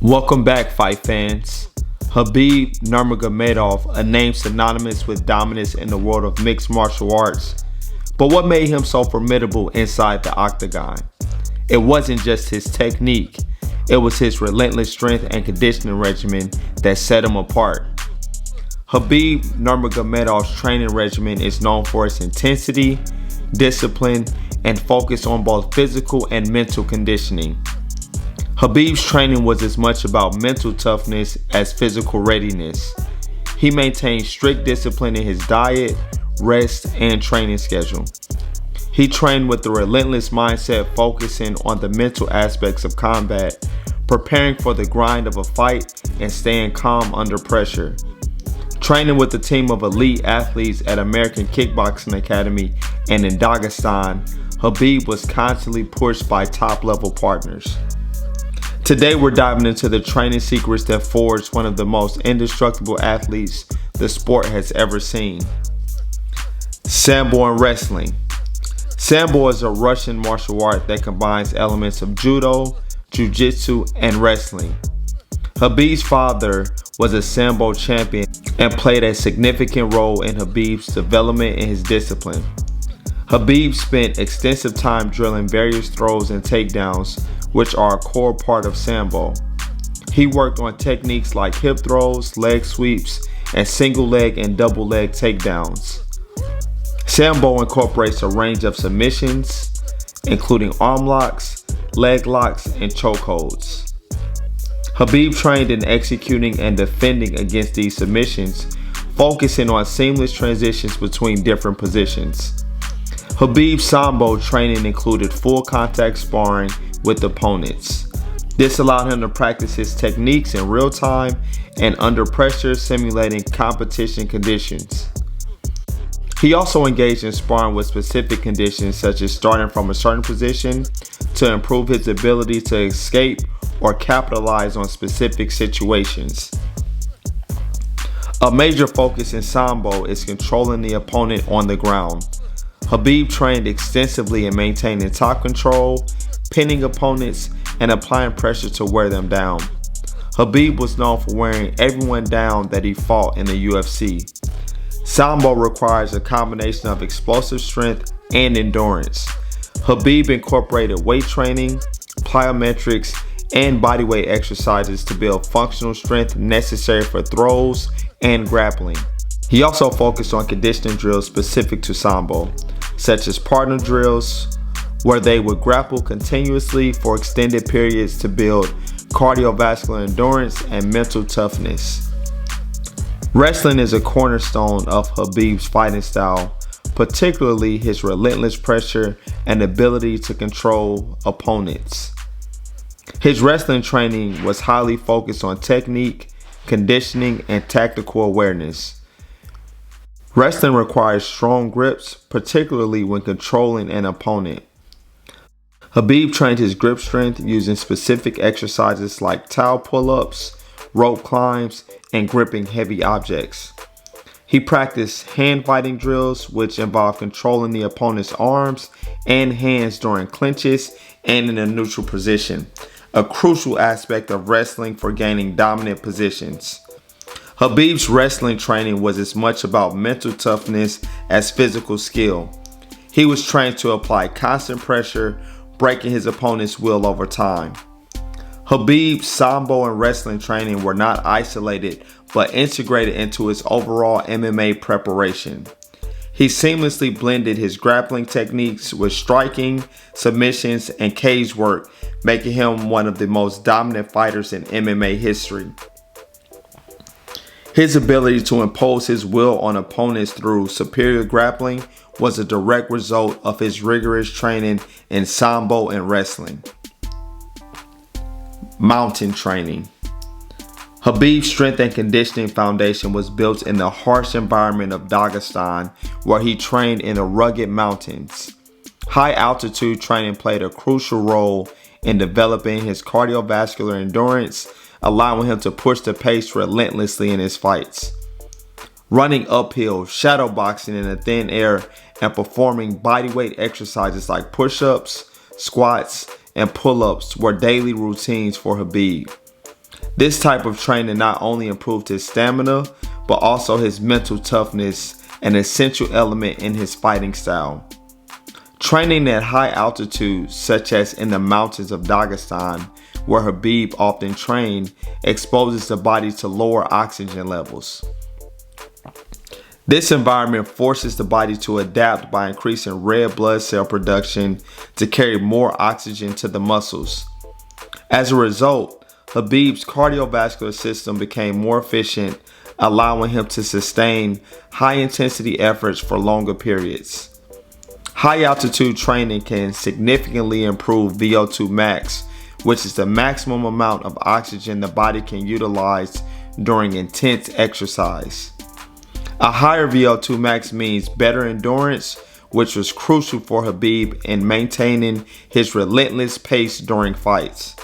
Welcome back, fight fans. Khabib Nurmagomedov, a name synonymous with dominance in the world of mixed martial arts. But what made him so formidable inside the Octagon? It wasn't just his technique, it was his relentless strength and conditioning regimen that set him apart. Khabib Nurmagomedov's training regimen is known for its intensity, discipline, and focus on both physical and mental conditioning. Khabib's training was as much about mental toughness as physical readiness. He maintained strict discipline in his diet, rest, and training schedule. He trained with a relentless mindset, focusing on the mental aspects of combat, preparing for the grind of a fight, and staying calm under pressure. Training with a team of elite athletes at American Kickboxing Academy and in Dagestan, Khabib was constantly pushed by top-level partners. Today we're diving into the training secrets that forged one of the most indestructible athletes the sport has ever seen. Sambo and wrestling. Sambo is a Russian martial art that combines elements of judo, jiu-jitsu, and wrestling. Khabib's father was a Sambo champion and played a significant role in Khabib's development in his discipline. Khabib spent extensive time drilling various throws and takedowns, which are a core part of Sambo. He worked on techniques like hip throws, leg sweeps, and single leg and double leg takedowns. Sambo incorporates a range of submissions, including arm locks, leg locks, and chokeholds. Khabib trained in executing and defending against these submissions, focusing on seamless transitions between different positions. Khabib's Sambo training included full contact sparring with opponents. This allowed him to practice his techniques in real time and under pressure, simulating competition conditions. He also engaged in sparring with specific conditions, such as starting from a certain position to improve his ability to escape or capitalize on specific situations. A major focus in Sambo is controlling the opponent on the ground. Khabib trained extensively in maintaining top control, pinning opponents, and applying pressure to wear them down. Khabib was known for wearing everyone down that he fought in the UFC. Sambo requires a combination of explosive strength and endurance. Khabib incorporated weight training, plyometrics, and bodyweight exercises to build functional strength necessary for throws and grappling. He also focused on conditioning drills specific to Sambo, such as partner drills, where they would grapple continuously for extended periods to build cardiovascular endurance and mental toughness. Wrestling is a cornerstone of Khabib's fighting style, particularly his relentless pressure and ability to control opponents. His wrestling training was highly focused on technique, conditioning, and tactical awareness. Wrestling requires strong grips, particularly when controlling an opponent. Khabib trained his grip strength using specific exercises like towel pull-ups, rope climbs, and gripping heavy objects. He practiced hand fighting drills, which involve controlling the opponent's arms and hands during clinches and in a neutral position, a crucial aspect of wrestling for gaining dominant positions. Khabib's wrestling training was as much about mental toughness as physical skill. He was trained to apply constant pressure, breaking his opponent's will over time. Khabib's Sambo and wrestling training were not isolated, but integrated into his overall MMA preparation. He seamlessly blended his grappling techniques with striking, submissions, and cage work, making him one of the most dominant fighters in MMA history. His ability to impose his will on opponents through superior grappling was a direct result of his rigorous training in Sambo and wrestling. Mountain training. Khabib's strength and conditioning foundation was built in the harsh environment of Dagestan, where he trained in the rugged mountains. High altitude training played a crucial role in developing his cardiovascular endurance, allowing him to push the pace relentlessly in his fights. Running uphill, shadowboxing in the thin air, and performing bodyweight exercises like push-ups, squats, and pull-ups were daily routines for Khabib. This type of training not only improved his stamina, but also his mental toughness, an essential element in his fighting style. Training at high altitudes, such as in the mountains of Dagestan, where Khabib often trained, exposes the body to lower oxygen levels. This environment forces the body to adapt by increasing red blood cell production to carry more oxygen to the muscles. As a result, Khabib's cardiovascular system became more efficient, allowing him to sustain high-intensity efforts for longer periods. High-altitude training can significantly improve VO2 max, which is the maximum amount of oxygen the body can utilize during intense exercise. A higher VO2 max means better endurance, which was crucial for Khabib in maintaining his relentless pace during fights.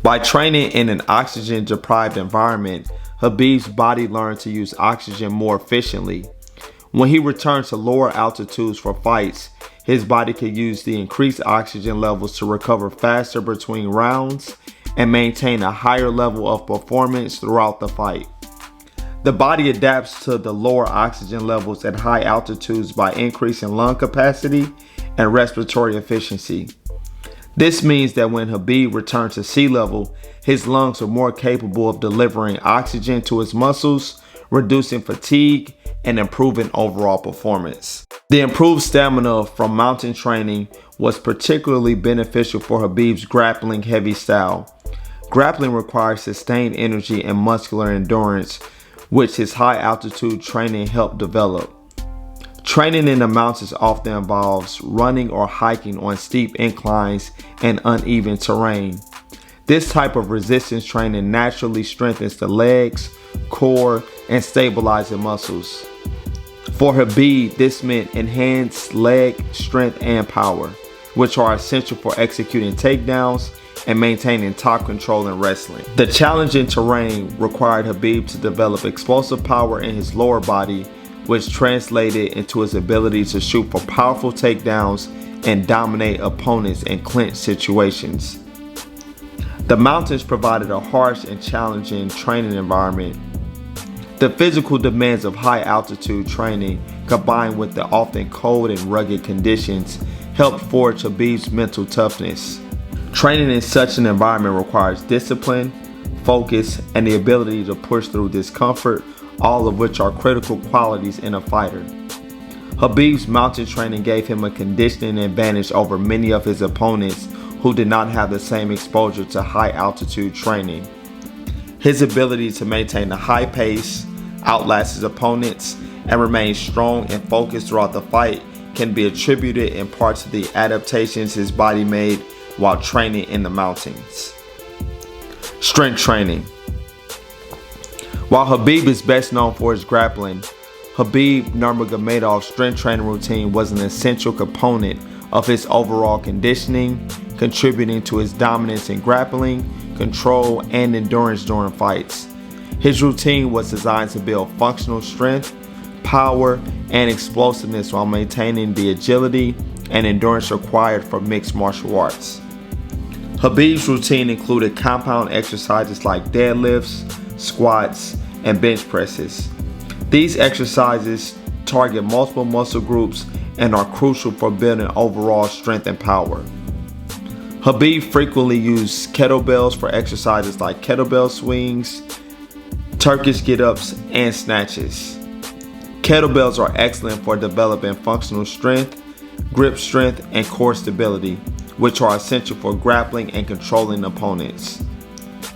By training in an oxygen-deprived environment, Khabib's body learned to use oxygen more efficiently. When he returned to lower altitudes for fights, his body could use the increased oxygen levels to recover faster between rounds and maintain a higher level of performance throughout the fight. The body adapts to the lower oxygen levels at high altitudes by increasing lung capacity and respiratory efficiency. This means that when Khabib returned to sea level, his lungs are more capable of delivering oxygen to his muscles, reducing fatigue and improving overall performance. The improved stamina from mountain training was particularly beneficial for Khabib's grappling heavy style. Grappling requires sustained energy and muscular endurance, which his high altitude training helped develop. Training in the mountains often involves running or hiking on steep inclines and uneven terrain. This type of resistance training naturally strengthens the legs, core, and stabilizing muscles. For Khabib, this meant enhanced leg strength and power, which are essential for executing takedowns and maintaining top control in wrestling. The challenging terrain required Khabib to develop explosive power in his lower body, which translated into his ability to shoot for powerful takedowns and dominate opponents in clinch situations. The mountains provided a harsh and challenging training environment. The physical demands of high altitude training, combined with the often cold and rugged conditions, helped forge Khabib's mental toughness. Training in such an environment requires discipline, focus, and the ability to push through discomfort, all of which are critical qualities in a fighter. Khabib's mountain training gave him a conditioning advantage over many of his opponents who did not have the same exposure to high altitude training. His ability to maintain a high pace, outlast his opponents, and remain strong and focused throughout the fight can be attributed in part to the adaptations his body made while training in the mountains. Strength training. While Khabib is best known for his grappling, Khabib Nurmagomedov's strength training routine was an essential component of his overall conditioning, contributing to his dominance in grappling, control, and endurance during fights. His routine was designed to build functional strength, power, and explosiveness while maintaining the agility and endurance required for mixed martial arts. Khabib's routine included compound exercises like deadlifts, squats, and bench presses. These exercises target multiple muscle groups and are crucial for building overall strength and power. Khabib frequently used kettlebells for exercises like kettlebell swings, Turkish get-ups, and snatches. Kettlebells are excellent for developing functional strength, grip strength, and core stability, which are essential for grappling and controlling opponents.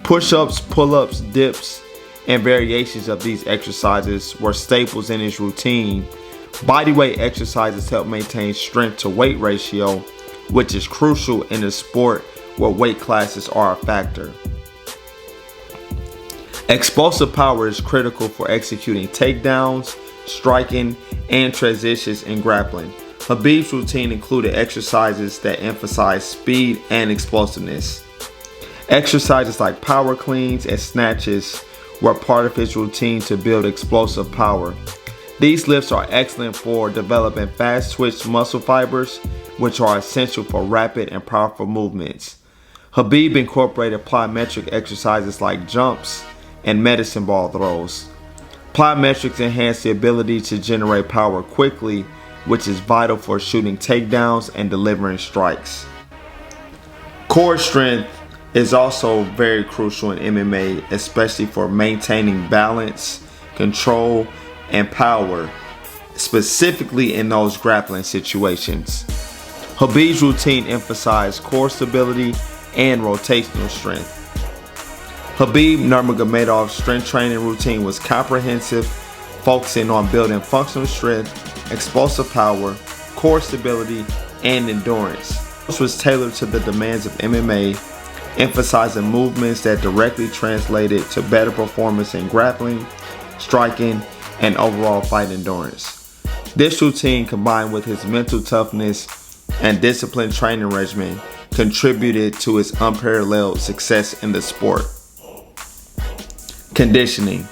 Push-ups, pull-ups, dips, and variations of these exercises were staples in his routine. Bodyweight exercises help maintain strength to weight ratio, which is crucial in a sport where weight classes are a factor. Explosive power is critical for executing takedowns, striking, and transitions in grappling. Khabib's routine included exercises that emphasize speed and explosiveness. Exercises like power cleans and snatches were part of his routine to build explosive power. These lifts are excellent for developing fast-twitch muscle fibers, which are essential for rapid and powerful movements. Khabib incorporated plyometric exercises like jumps and medicine ball throws. Plyometrics enhance the ability to generate power quickly, which is vital for shooting takedowns and delivering strikes. Core strength is also very crucial in MMA, especially for maintaining balance, control, and power, specifically in those grappling situations. Khabib's routine emphasized core stability and rotational strength. Khabib Nurmagomedov's strength training routine was comprehensive, focusing on building functional strength, explosive power, core stability, and endurance. This was tailored to the demands of MMA, emphasizing movements that directly translated to better performance in grappling, striking, and overall fight endurance. This routine, combined with his mental toughness and disciplined training regimen, contributed to his unparalleled success in the sport. Conditioning.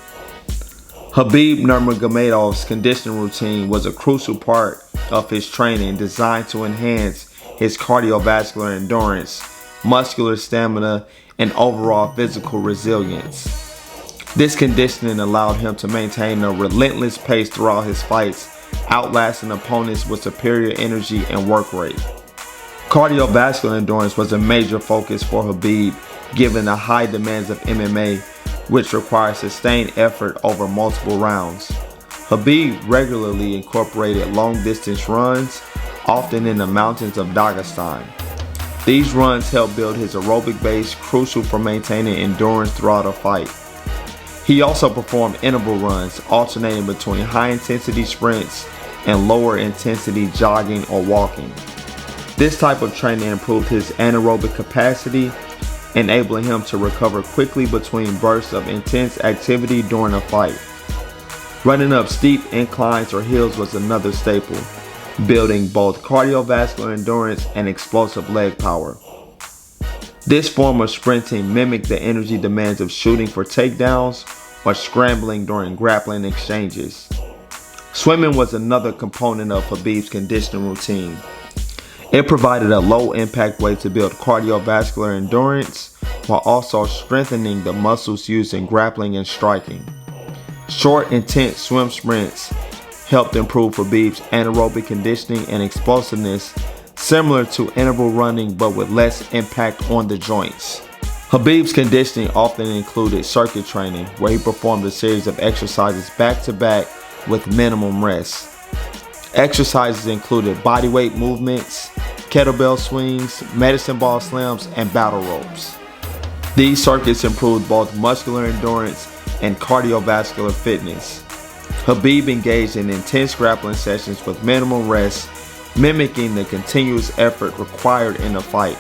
Khabib Nurmagomedov's conditioning routine was a crucial part of his training, designed to enhance his cardiovascular endurance, muscular stamina, and overall physical resilience. This conditioning allowed him to maintain a relentless pace throughout his fights, outlasting opponents with superior energy and work rate. Cardiovascular endurance was a major focus for Khabib, given the high demands of MMA, which requires sustained effort over multiple rounds. Khabib regularly incorporated long-distance runs, often in the mountains of Dagestan. These runs help build his aerobic base, crucial for maintaining endurance throughout a fight. He also performed interval runs, alternating between high-intensity sprints and lower-intensity jogging or walking. This type of training improved his anaerobic capacity, enabling him to recover quickly between bursts of intense activity during a fight. Running up steep inclines or hills was another staple, building both cardiovascular endurance and explosive leg power. This form of sprinting mimicked the energy demands of shooting for takedowns or scrambling during grappling exchanges. Swimming was another component of Khabib's conditioning routine. It provided a low-impact way to build cardiovascular endurance while also strengthening the muscles used in grappling and striking. Short, intense swim sprints helped improve Khabib's anaerobic conditioning and explosiveness, similar to interval running but with less impact on the joints. Khabib's conditioning often included circuit training, where he performed a series of exercises back-to-back with minimum rest. Exercises included bodyweight movements, kettlebell swings, medicine ball slams, and battle ropes. These circuits improved both muscular endurance and cardiovascular fitness. Khabib engaged in intense grappling sessions with minimum rest, mimicking the continuous effort required in a fight.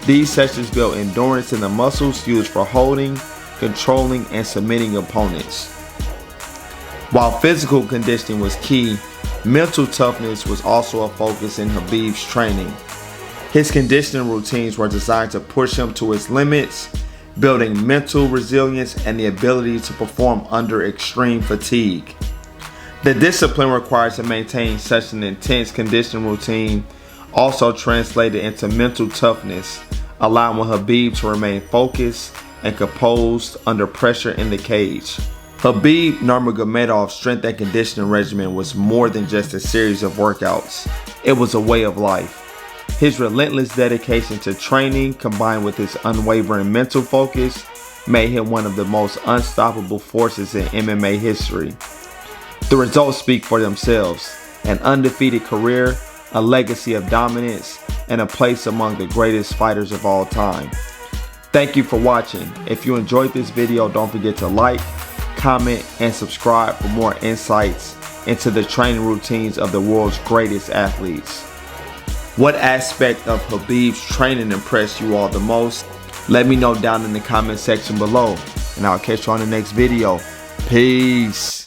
These sessions built endurance in the muscles used for holding, controlling, and submitting opponents. While physical conditioning was key, mental toughness was also a focus in Khabib's training. His conditioning routines were designed to push him to his limits, building mental resilience and the ability to perform under extreme fatigue. The discipline required to maintain such an intense conditioning routine also translated into mental toughness, allowing Khabib to remain focused and composed under pressure in the cage. Khabib Nurmagomedov's strength and conditioning regimen was more than just a series of workouts. It was a way of life. His relentless dedication to training, combined with his unwavering mental focus, made him one of the most unstoppable forces in MMA history. The results speak for themselves: an undefeated career, a legacy of dominance, and a place among the greatest fighters of all time. Thank you for watching. If you enjoyed this video, don't forget to like, comment, and subscribe for more insights into the training routines of the world's greatest athletes. What aspect of Khabib's training impressed you all the most? Let me know down in the comment section below, and I'll catch you on the next video. Peace.